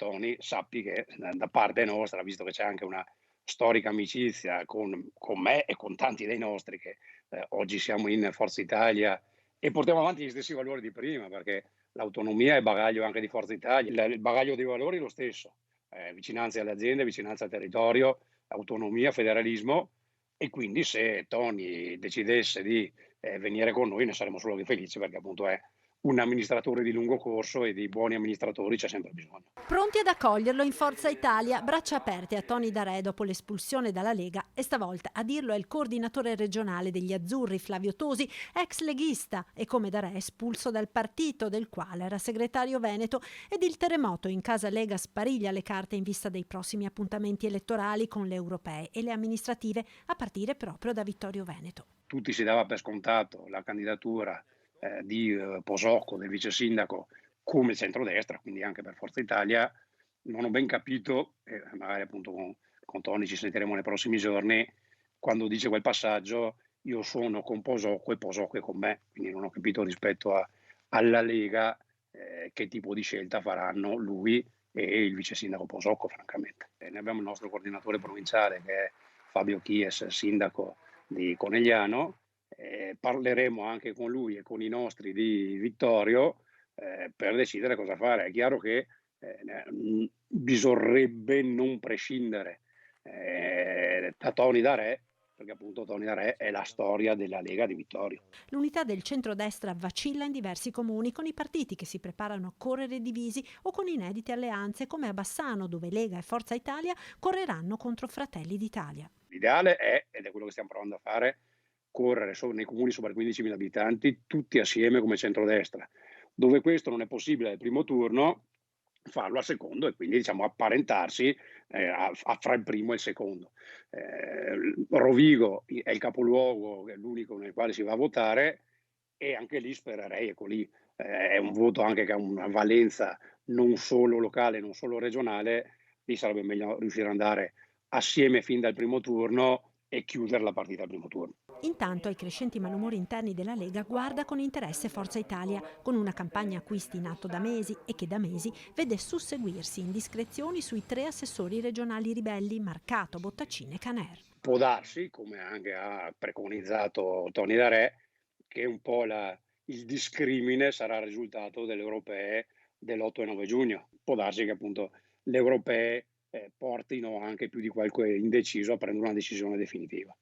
Tony, sappi che da parte nostra, visto che c'è anche una storica amicizia con me e con tanti dei nostri che oggi siamo in Forza Italia e portiamo avanti gli stessi valori di prima, perché l'autonomia è il bagaglio anche di Forza Italia, il bagaglio dei valori è lo stesso, vicinanza alle aziende, vicinanza al territorio, autonomia, federalismo, e quindi se Tony decidesse di venire con noi ne saremo solo che felici, perché appunto è un amministratore di lungo corso e di buoni amministratori c'è sempre bisogno. Pronti ad accoglierlo in Forza Italia, braccia aperte a Tony Darè dopo l'espulsione dalla Lega e stavolta a dirlo è il coordinatore regionale degli Azzurri Flavio Tosi, ex leghista e come Darè espulso dal partito del quale era segretario veneto, ed il terremoto in casa Lega spariglia le carte in vista dei prossimi appuntamenti elettorali con le europee e le amministrative a partire proprio da Vittorio Veneto. Tutti si dava per scontato la candidatura di Posocco, del vice sindaco, come centrodestra, quindi anche per Forza Italia. Non ho ben capito, e magari appunto con Tony ci sentiremo nei prossimi giorni, quando dice quel passaggio io sono con Posocco e Posocco è con me, quindi non ho capito rispetto alla Lega che tipo di scelta faranno lui e il vice sindaco Posocco, francamente. E noi abbiamo il nostro coordinatore provinciale che è Fabio Chies, sindaco di Conegliano, parleremo anche con lui e con i nostri di Vittorio per decidere cosa fare. È chiaro che bisognerebbe non prescindere da Tony Darè, perché appunto Tony Darè è la storia della Lega di Vittorio. L'unità del centrodestra vacilla in diversi comuni con i partiti che si preparano a correre divisi o con inedite alleanze come a Bassano, dove Lega e Forza Italia correranno contro Fratelli d'Italia. L'ideale è, ed è quello che stiamo provando a fare, correre nei comuni sopra i 15.000 abitanti tutti assieme come centrodestra. Dove questo non è possibile al primo turno, farlo al secondo e quindi diciamo apparentarsi fra il primo e il secondo. Rovigo è il capoluogo, è l'unico nel quale si va a votare e anche lì spererei, ecco lì è un voto anche che ha una valenza non solo locale, non solo regionale, lì sarebbe meglio riuscire ad andare assieme fin dal primo turno e chiudere la partita al primo turno. Intanto ai crescenti malumori interni della Lega guarda con interesse Forza Italia, con una campagna acquisti in atto da mesi e che da mesi vede susseguirsi indiscrezioni sui 3 assessori regionali ribelli Marcato, Bottaccine e Caner. Può darsi, come anche ha preconizzato Tony Darè, che un po' il discrimine sarà il risultato delle europee dell'8 e 9 giugno. Può darsi che appunto le europee portino anche più di qualche indeciso a prendere una decisione definitiva.